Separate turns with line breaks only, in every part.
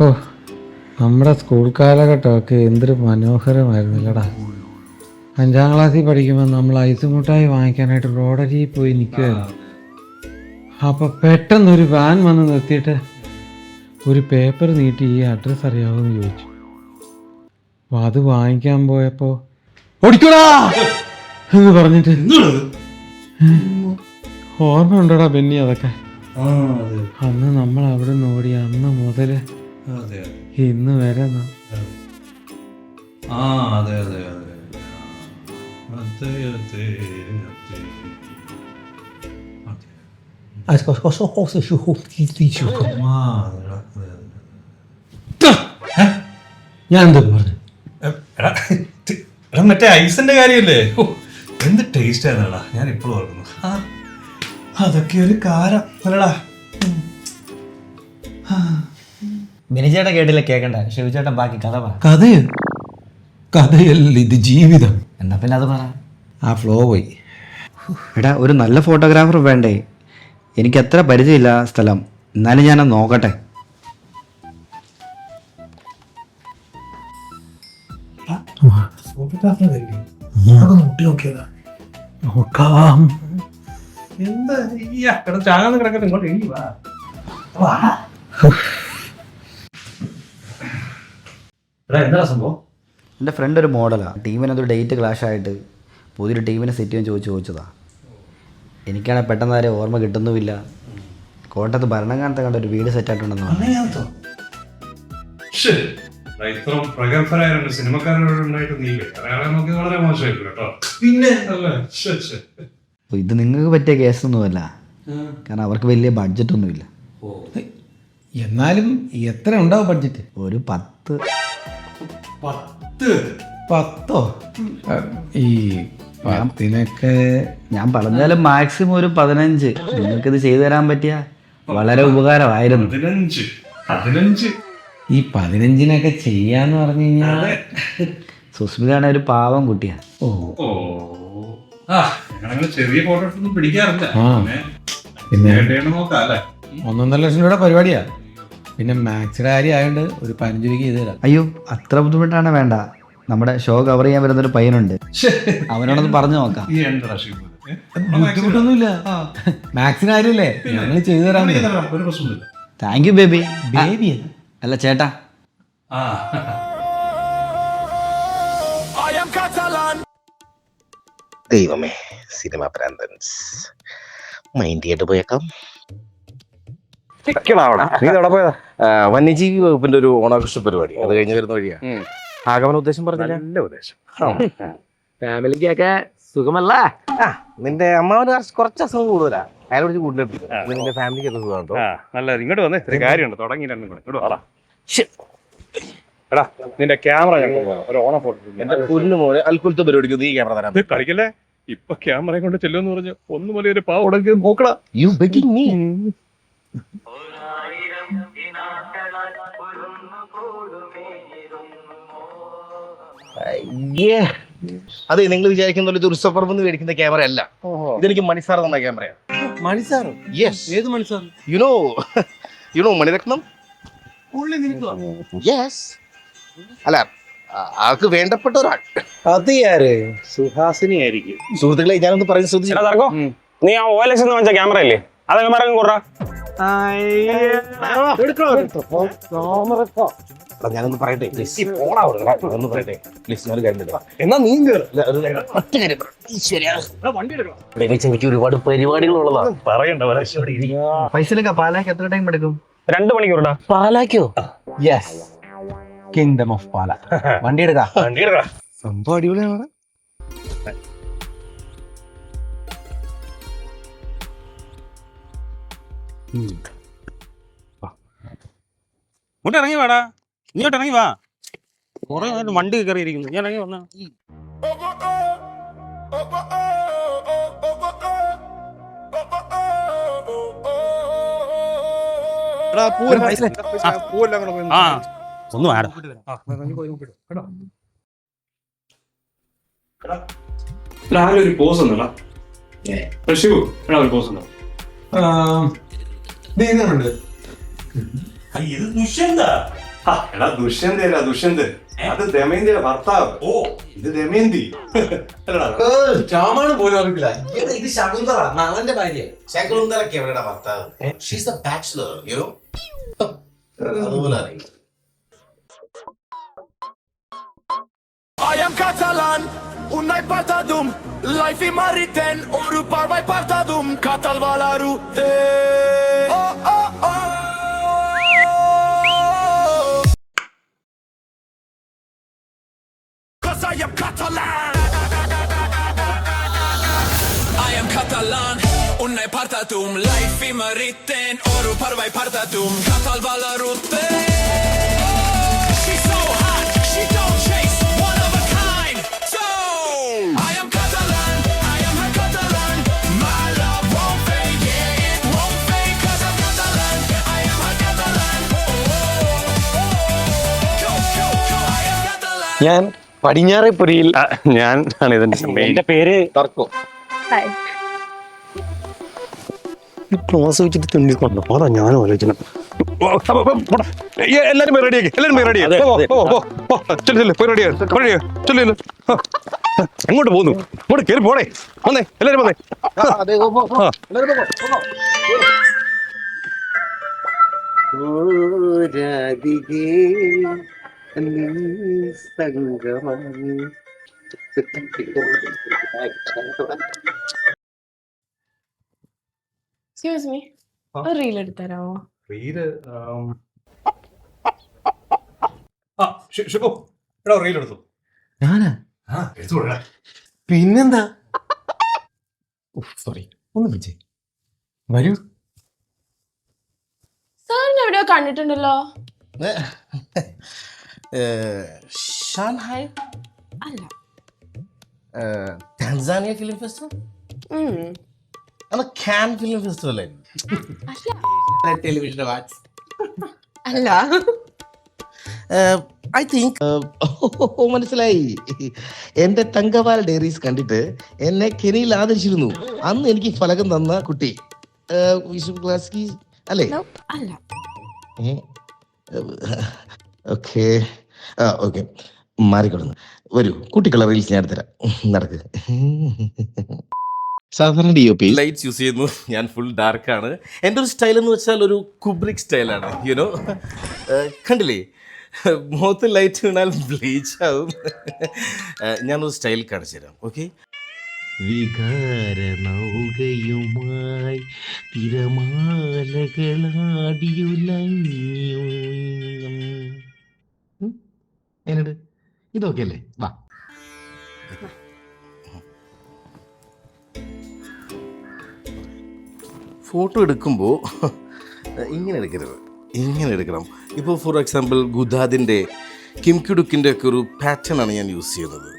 ഓ, നമ്മുടെ സ്കൂൾ കാലഘട്ടമൊക്കെ എന്തൊരു മനോഹരമായിരുന്നില്ലടാ. 5ാം ക്ലാസ്സിൽ പഠിക്കുമ്പോൾ നമ്മൾ ഐസ് മുട്ടായി വാങ്ങിക്കാനായിട്ട് റോഡരിയിൽ പോയി നിൽക്കുമായിരുന്നു. അപ്പോൾ പെട്ടെന്നൊരു വാൻ വന്ന് നിർത്തിയിട്ട് ഒരു പേപ്പർ നീട്ടി ഈ അഡ്രസ്സ് അറിയാമെന്ന് ചോദിച്ചു. അപ്പോൾ അത് വാങ്ങിക്കാൻ പോയപ്പോൾ ഓടിക്കോടാ എന്ന് പറഞ്ഞിട്ട് ഓർമ്മ ഉണ്ടോടാ ബെന്നി അതൊക്കെ? അന്ന് നമ്മൾ അവിടെ നിന്ന് ഓടി അന്ന് മുതൽ ഇന്ന് വരെ ഞാൻ എന്തൊക്കെ പറഞ്ഞു?
മറ്റേ ഐസിന്റെ കാര്യല്ലേ? എന്ത് ടേസ്റ്റ് ആയിരുന്നടാ, ഞാൻ ഇപ്പോഴും ഓർക്കുന്നു. അതൊക്കെ ഒരു കാരം അല്ലടാ.
ബിനിച്ചേട്ടൻ കേട്ടില്ല, കേൾക്കണ്ട. ശിവചേട്ടൻ ബാക്കി കഥ പറ.
കഥയല്ല, ഇത് ജീവിതം.
എന്നാ പിന്നെ അത് പറ.
ആ ഫ്ലോ പോയി.
എടാ, ഒരു നല്ല ഫോട്ടോഗ്രാഫർ വേണ്ടേ? എനിക്ക് അത്ര പരിചയമില്ല ആ സ്ഥലം. എന്നാലും ഞാനത് നോക്കട്ടെ.
നോക്കാം.
എന്താ ചാകാന്ന് കിടക്കട്ടെ, ഇങ്ങോട്ട് എഴുതി വാ. എന്താ സംഭവം?
എൻ്റെ ഫ്രണ്ട് ഒരു മോഡലാണ്. ടീമിനൊരു ഡേറ്റ് ക്ലാഷ് ആയിട്ട് പുതിയൊരു ടീമിനെ സെറ്റ് ചെയ്യാൻ ചോദിച്ചതാ. എനിക്കാണെങ്കിൽ പെട്ടെന്ന് ആരെ ഓർമ്മ കിട്ടുന്നുമില്ല. കോട്ടയത്ത് ഭരണങ്ങാനത്തെ കണ്ട ഒരു വീട് സെറ്റായിട്ടുണ്ടെന്ന് പറഞ്ഞു.
ഇത്ര പ്രഗത്ഭരായ സിനിമക്കാരോടുണ്ടായിട്ട് നീ അയാളെ നോക്കി വളരെ മോശമായിരിക്കും കേട്ടോ. പിന്നെ
അപ്പോൾ ഇത് നിങ്ങൾക്ക് പറ്റിയ കേസൊന്നുമല്ല, കാരണം അവർക്ക് വലിയ ബഡ്ജറ്റ് ഒന്നുമില്ല.
എന്നാലും എത്ര ഉണ്ടാവും ബഡ്ജറ്റ്?
ഒരു 10.
10? ഈ 10-നൊക്കെ
ഞാൻ പറഞ്ഞാലും മാക്സിമം ഒരു 15. നിങ്ങൾക്കിത് ചെയ്തു തരാൻ പറ്റിയ വളരെ ഉപകാരമായിരുന്നു.
15
ഈ 15-നൊക്കെ ചെയ്യാന്ന് പറഞ്ഞു കഴിഞ്ഞാൽ
സുസ്മിതാണ് ഒരു പാവം കുട്ടിയാ.
ഞങ്ങളങ്ങനെ ചെറിയ ഫോട്ടോസ് ഒന്നും പിടിക്കാറില്ല.
പിന്നെ
നോക്കാം അല്ലേ?
1.5 ലക്ഷം രൂപയുടെ പരിപാടിയാ. പിന്നെ മാക്സിയുടെ കാര്യം ആയതുകൊണ്ട് ഒരു 15 രൂപയ്ക്ക് ചെയ്ത് തരാം.
അയ്യോ, അത്ര ബുദ്ധിമുട്ടാണ് വേണ്ട. നമ്മുടെ ഷോ കവർ ചെയ്യാൻ വരുന്നൊരു പയ്യനുണ്ട്, അവനോടൊന്ന് പറഞ്ഞു നോക്കാം.
ബുദ്ധിമുട്ടൊന്നുമില്ല. മാക്സിന്റെ കാര്യല്ലേ, ഞങ്ങൾ ചെയ്തു തരാൻ.
ഒരു പ്രശ്നമില്ല.
Thank you baby.
ബേബി
അല്ല ചേട്ടാ.
ദൈവമേ, സിനിമ പ്രാന്തൻസ് മൈൻഡ് ചെയ്തിട്ട് പോയേക്കാം. വന്യജീവി വകുപ്പിന്റെ ഒരു ഓണാഘോഷ പരിപാടി, അത് കഴിഞ്ഞ് വരുന്ന വഴിയാ. ആഗമന ഉദ്ദേശം പറഞ്ഞില്ല. നല്ല ഉദ്ദേശം.
ഫാമിലിക്കൊക്കെ സുഖമല്ല.
നിന്റെ അമ്മാവന് കുറച്ച് അസുഖം കൂടുതലാ. അയാളെ വിളിച്ച് കൂടുതലെടുത്തു. നിന്റെ ഫാമിലിക്ക് ഒക്കെ സുഖമുണ്ടോ?
നല്ല ഇങ്ങോട്ട് വന്നേ, ഇത്ര കാര്യമുണ്ട്. തുടങ്ങിയിട്ടുണ്ട്. എടാ, നിന്റെ ക്യാമറ ഒരു ഓണ ഫോട്ടോ.
എന്റെ പൊന്നു മോനെ, അൽക്കുലത്തെ പരിപാടിക്ക് നീ ക്യാമറ തരാം.
കളിക്കല്ലേ? ഇപ്പൊ ക്യാമറ കൊണ്ട് ചെല്ലുമെന്ന് പറഞ്ഞു ഒന്നു പോലെ ഒരു പാവ ഉടക്കി നോക്കടാ.
You begging me. അതെ, നിങ്ങൾ വിചാരിക്കുന്ന പോലെ ഇത് ഉത്സവപ്പറമ്പെന്ന് മേടിക്കുന്ന ക്യാമറ അല്ല. ഇതെനിക്ക് മണിസാർ തന്ന ക്യാമറയാണ്.
മണിസാർ?
യെസ്.
ഏത് Mani sir?
You know Mani Ratnam? Yes. അല്ല, ആൾക്ക് വേണ്ടപ്പെട്ട ഒരാൾ.
അത് ആര്? സുഹാസിനി ആയിരിക്കും.
സുഹൃത്തുക്കളെ, ഞാനൊന്ന് പറയുന്നത് ശ്രദ്ധിച്ചു.
നീ ആ OLX എന്ന് വെച്ച ക്യാമറ ഇല്ലേ, അതങ്ങ് മറങ്ങി കൊറ.
ഞാനൊന്ന് പറയട്ടെ, ഒന്ന് പറയട്ടെ പ്ലീസ്. ഞാനൊരു കാര്യം
എന്നാ നീ
എനിക്ക് ഒരുപാട് പരിപാടികളുള്ളതാണ്.
പറയണ്ട.
പൈസയിലൊക്കെ പാലാക്ക് എത്ര ടൈം എടുക്കും?
2 മണിക്കൂർടാ.
പാലാക്കോ?
യെസ്, കിങ്ഡം ഓഫ് പാല. വണ്ടി എടുക്കാം.
സംഭവം അടിപൊളിയാണ്.
ഇങ്ങോട്ട് ഇറങ്ങി വാടാ, ഇങ്ങോട്ട് ഇറങ്ങി വാ. കുറെ നേരം വണ്ടി കയറിയിരിക്കുന്നു. ഞാൻ ഇറങ്ങി വന്ന ഒന്ന് വേണം.
ഒരു പോസ് ഉണ്ടോ? ഒരു പോസ് ഉണ്ടോ?
നീങ്ങാറുണ്ട്.
ഇത് ദുഷ്യന്താ. എടാ ദുഷ്യന്ത് അല്ല ദുഷ്യന്ത്, അത് ദമയന്തിയുടെ ഭർത്താവ്. ഓ ഇത് ദമയന്തി അല്ലടാ.
രാമാണ് പോലും അറിയില്ല.
ഇത് ശകുന്തള നളന്റെ ഭാര്യ.
ശകുന്തളയ്ക്ക് എവിടെയാ ഭർത്താവ്? She's A bachelor, you know. അതുപോലെ അറിയില്ല.
I am Catalan, unai partadum, life in mariten, oru parvai partadum, Catal valaru, oh oh oh. Cause I am Catalan. I am Catalan, unai partadum, life in mariten, oru parvai partadum, Catal valaru, she's so hot, she don't chase. I am Catalan, I am a Catalan. My love won't fade, yeah, it won't fade. Cause I'm Catalan, I am a Catalan. Go, go, go, I am Catalan.
ഞാൻ പടിഞ്ഞാറേപ്പുരയിൽ
ഞാൻ ആണ് ഇതിന്റെ
എന്റെ പേര്
തർക്കോ.
Close വെച്ചിട്ട് തുണ്ടിക്കൊണ്ടോ അതാ ഞാൻ ആലോചിക്കണം. എല്ലാരും പോയി റെഡിയാക്കി, എല്ലാരും പോയി റെഡിയാക്കി. എങ്ങോട്ട് പോകുന്നു? ഇങ്ങോട്ട് കയറി പോണേ. വന്നേ എല്ലാരും വന്നേ.
എക്സ്ക്യൂസ് മീ, ഒരു റീൽ എടുത്തരാമോ?
റീലെടുത്തു.
ഞാനാ?
എടുത്തു.
പിന്നെന്താ? സോറി, ഒന്ന് വിളിച്ചേ. വരൂ.
സാറിന് എവിടെയോ കണ്ടിട്ടുണ്ടല്ലോ.
ഷാൻഹായ്
അല്ല.
ടാൻസാനിയ ഫിലിം ഫെസ്റ്റിവൽ
ഉം.
അല്ല, കാൻ ഫിലിം ഫെസ്റ്റിവൽ
അല്ല.
Television awards.
അല്ല.
ഐ തിങ്ക് മനസ്സിലായി. എന്റെ തങ്കവാൽ ഡയറീസ് കണ്ടിട്ട് എന്നെ കെനിയിൽ ആദരിച്ചിരുന്നു. അന്ന് എനിക്ക് ഫലകം തന്ന കുട്ടി വിഷു ക്ലാസ്കി അല്ലേ?
Nope, അല്ല.
ഓക്കെ ഓക്കെ, മാറിക്കൊടുന്നു. വരൂ, കുട്ടിക്കുള്ള റീൽസ് ഞാൻ എടുത്തരാം. നടക്ക്. സാധാരണ DOP ലൈറ്റ്സ് യൂസ് ചെയ്യുന്നു. ഞാൻ ഫുൾ ഡാർക്ക് ആണ്. എൻ്റെ ഒരു സ്റ്റൈൽ എന്ന് വെച്ചാൽ ഒരു കുബ്രിക് സ്റ്റൈലാണ്. യുനോ, കണ്ടില്ലേ മുഖത്ത് ലൈറ്റ് വീണാൽ ബ്ലീച്ച് ആവും. ഞാനൊരു സ്റ്റൈൽ കാണിച്ചു തരാം. ഓക്കെ. വികാര നൗകയുമായി തിരമാലകളാടിയുലഞ്ഞു. എന്നുണ്ട് ഇതൊക്കെ അല്ലേ? വാ. ഫോട്ടോ എടുക്കുമ്പോൾ ഇങ്ങനെ എടുക്കരുത്, ഇങ്ങനെ എടുക്കണം. ഇപ്പോൾ ഫോർ എക്സാമ്പിൾ ഗുദാദിൻ്റെ കിംകിഡുക്കിൻ്റെ ഒക്കെ ഒരു പാറ്റേൺ ആണ് ഞാൻ യൂസ് ചെയ്യുന്നത്.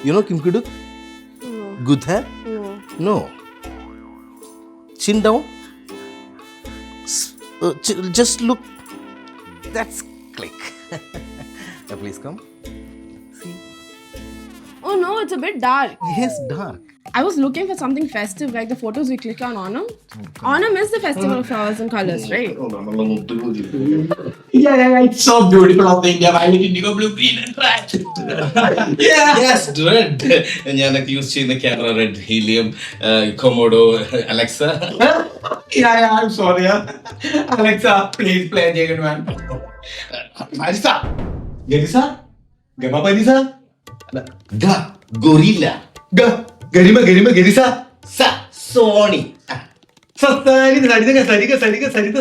You know Kim Ki-duk? ഗുദ? No. Chin down. Just look. That's click. Please come.
Oh no, it's a bit dark.
Yes, dark.
I was looking for something festive, like the photos we click on Onam. Onam is the festival of flowers and colors, right?
Yeah, it's so beautiful of the India. Why did Indigo blue, green and red?
Yes, red. ഞാനൊക്കെ use ചെയ്യുന്ന camera red, helium, Komodo, Alexa.
Yeah, I'm sorry. Alexa, please play Jagan Man. Marisa. Gerisa? Gama Panisa?
Ga, gorilla.
Ga, Garima, Gerisa?
Sa, Sony.
Sasari, Sariga, Sariga.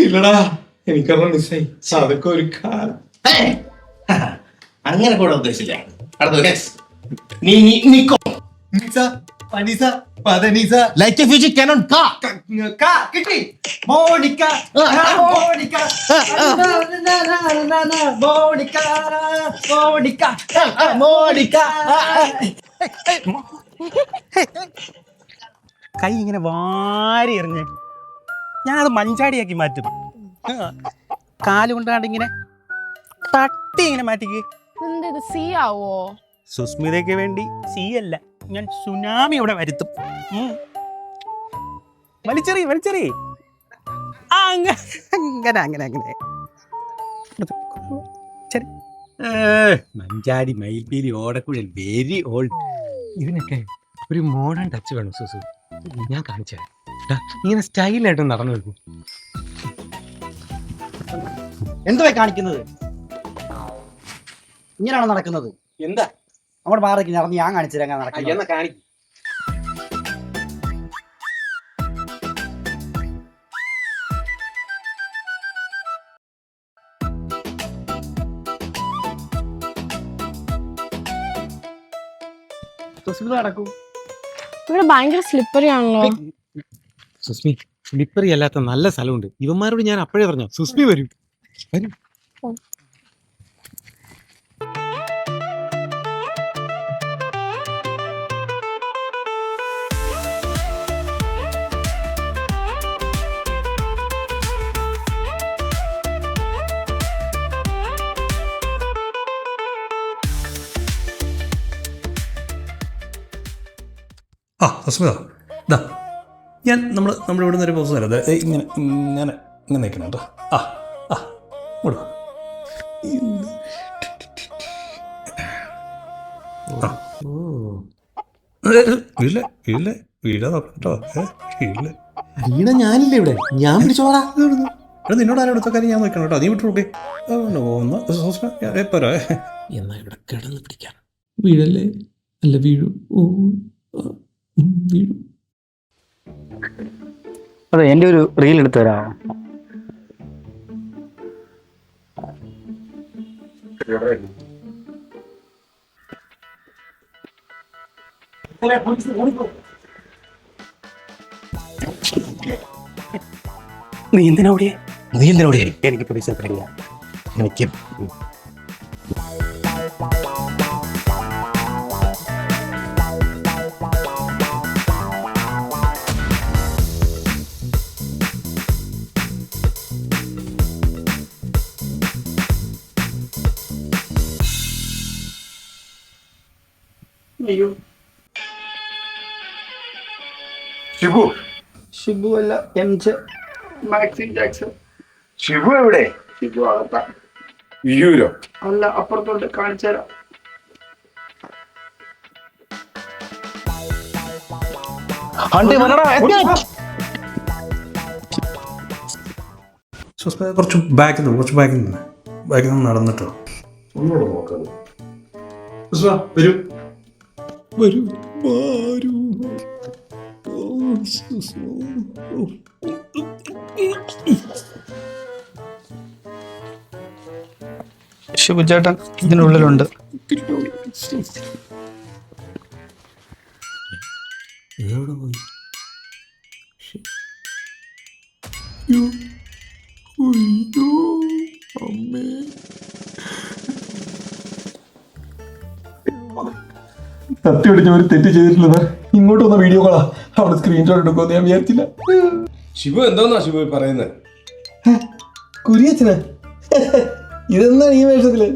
ഇല്ലടാ, എനിക്കറിയാം മിസ്സായി. അതൊക്കെ ഒരു കാലം.
അങ്ങനെ കൂടെ ഉദ്ദേശിച്ചില്ല. അടുത്തത് നെക്സ്റ്റ്. നിക്കോ.
പനിസ, പതനിസ,
ലൈറ്റ് എ ഫ്യൂച്ചർ കാനോൺ കാ.
കിട്ടി. Monica, Monica, Monica, Monica, Monica.
കൈ ഇങ്ങനെ വാരി എറിഞ്ഞ് ഞാനത് മഞ്ചാടിയാക്കി മാറ്റും. കാലുകൊണ്ടാണ്ട് ഇങ്ങനെ തട്ടി ഇങ്ങനെ മാറ്റിക്ക്.
എന്താ ഇത്, സീ ആവോ?
സുസ്മിതയ്ക്ക് വേണ്ടി സീയല്ല, ഞാൻ സുനാമി ഇവിടെ വരുത്തും. വലിച്ചെറി വലിച്ചെറി. ആ അങ്ങനെ അങ്ങനെ അങ്ങനെ. ശരി. മഞ്ചാടി മയിൽപീലി ഓടക്കുഴൽ വെരി ഓൾഡ്. ഇതിനൊക്കെ ഒരു മോഡേൺ ടച്ച് വേണം സുസു. ഞാൻ കാണിച്ചു തരാം. ഇങ്ങനെ സ്റ്റൈലായിട്ട് നടന്നു വെക്കും.
എന്തുവായി കാണിക്കുന്നത്? ഇങ്ങനെയാണോ നടക്കുന്നത്?
എന്താ
നമ്മുടെ മാറേക്ക് നടന്ന് ഞാൻ കാണിച്ചു തരാം നടക്കുന്നത്.
എന്നാ കാണിക്കും.
നടക്കൂ.
ഇവിടെ ഭയങ്കര സ്ലിപ്പറി ആണല്ലോ.
സുസ്മി, സ്ലിപ്പറി അല്ലാത്ത നല്ല സ്ഥലമുണ്ട്. ഇവന്മാരോട് ഞാൻ അപ്പോഴേ പറഞ്ഞു സുസ്മി വരും വരും.
ആ അസ്മിത, ഇതാ ഞാൻ നമ്മൾ ഇവിടെ നിന്ന് ഒരു പോസ് തരാം. ഇങ്ങനെ ഇങ്ങനെ ഇങ്ങനെ നിൽക്കണം കേട്ടോ. ആ ആ ഇങ്ങോട്ട് വാ. വീഴ വീഴ വീഴ നോക്കട്ടോ. വീഴ
വീണ ഞാനില്ലേ ഇവിടെ, ഞാൻ പിടിച്ചോളാ.
എടാ നിന്നോട് ആരും എടുത്ത കാര്യം ഞാൻ നോക്കണം കേട്ടോ. നീ വിട്ടു നോക്കേ. പോരാ.
എന്നാ ഇവിടെ കിടന്ന് പിടിക്കാം. വീഴല്ലേ? അല്ല വീഴു. ഓ വീഴു.
അതെ, എൻ്റെ ഒരു റീൽ എടുത്തു തരാമോ?
നീ എന്തിനാ ഓടിയേ? നീ എന്തിനാ ഓടിയേ? എനിക്ക് പൈസ തരില്ല. എനിക്ക്
ഷിബു
ഷിബു അല്ല, എംജെ.
മാക്സിൻ ജാക്സൺ. ഷിബു എവിടെ?
ഷിബു അകത്താ.
വിയൂരോ?
അല്ല, അപ്പുറത്തോട്ട് കാണിച്ചു തരാം.
കുറച്ച് ബാക്കിൽ നിന്ന് നടന്നിട്ടോ. ഒന്നുകൂടെ നോക്കാം. വരൂ വരൂ വരൂ.
ഷിബു ചേട്ടൻ ഇതിനുള്ളിലുണ്ട്.
എവിടെ പോയി? അമ്മേ,
സത്യം ഞാൻ ഒരു തെറ്റ് ചെയ്തിട്ടില്ല സാർ. ഇങ്ങോട്ട് വന്ന വീഡിയോ കോളാ. അവിടെ സ്ക്രീൻഷോട്ട് എടുക്കുമെന്ന് ഞാൻ വിചാരിച്ചില്ല.
ഷിബു എന്തോന്നാ ഷിബു പറയുന്നത്?
കുരിയച്ചനാ ഇതെന്താണ് ഈ വേഷത്തില്?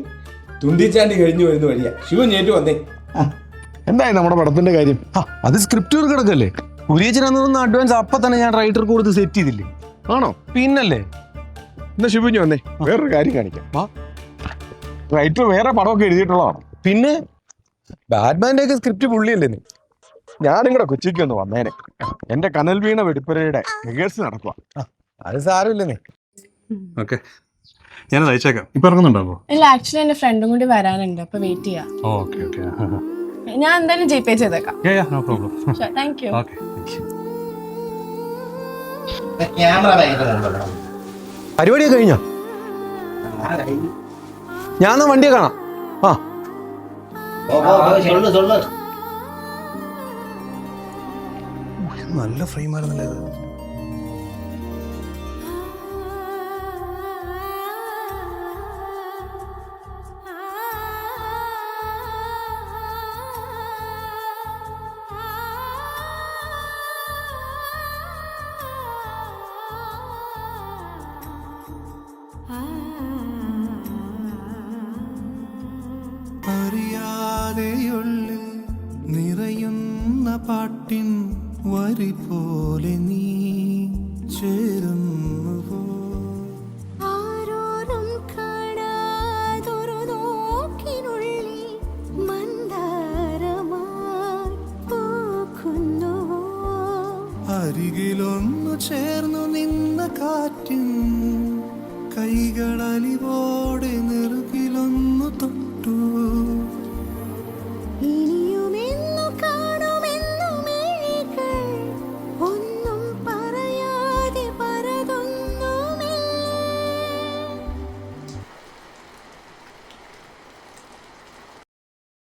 തുണ്ടിച്ചാണ്ടി കഴിഞ്ഞു വരുന്ന വഴിയാ. ഷിബു ഞേറ്റു വന്നേ.
എന്തായി നമ്മുടെ പടത്തിന്റെ കാര്യം? അത് സ്ക്രിപ്റ്റ് കിടക്കല്ലേ. കുരിയച്ചനൊന്ന് അഡ്വാൻസ് അപ്പൊ തന്നെ ഞാൻ റൈറ്റർക്ക് കൊടുത്ത് സെറ്റ് ചെയ്തില്ലേ? ആണോ? പിന്നല്ലേ.
എന്നാ ഷിബു ഞാൻ വന്നേ, വേറൊരു കാര്യം കാണിക്കാം. റൈറ്റർ വേറെ പടമൊക്കെ എഴുതിയിട്ടുള്ളതാണ്.
പിന്നെ ബാറ്റ്മാന്റെ ഒക്കെ സ്ക്രിപ്റ്റ് പുള്ളിയല്ലേ നീ?
ഞാനും കൂടെ കൊച്ചിക്ക് ഒന്ന് വന്നേനെ. എന്റെ കനൽ വീണ വെടിപ്പുരയുടെ റിഹേഴ്സൽ നടക്കുക.
അത് സാരമില്ല നീ.
ഓക്കെ, ഞാനത് അയച്ചേക്കാം. ഇപ്പൊ ഇറങ്ങുന്നുണ്ടാവോ?
ഇല്ല, ആക്ച്വലി എന്റെ ഫ്രണ്ടും കൂടി വരാനുണ്ട്, അപ്പൊ വെയിറ്റ് ചെയ്യാം.
Okay okay.
ഞാൻ എന്തായാലും ജിപേ ചെയ്തേക്കാം.
No problem.
Thank you.
Okay.
പരിപാടിയൊക്കെ കഴിഞ്ഞോ? ഞാൻ വണ്ടിയെ കാണാം. ആ
നല്ല ഫ്രെയിമായിരുന്നല്ലേ ഇത്.
അറിയാതെയുള്ളിൽ നിറയുന്ന പാട്ടിൻ വരി പോലെ നീ ചേരുന്നുവോ
ആരോരും കാണാതൊരു നോക്കിനുള്ളിൽ മന്ദാരമായി പൂക്കുന്നുവോ
അരികിലൊന്നു ചേർന്നു നിന്ന കാറ്റിൻ കൈകളലിവോടെ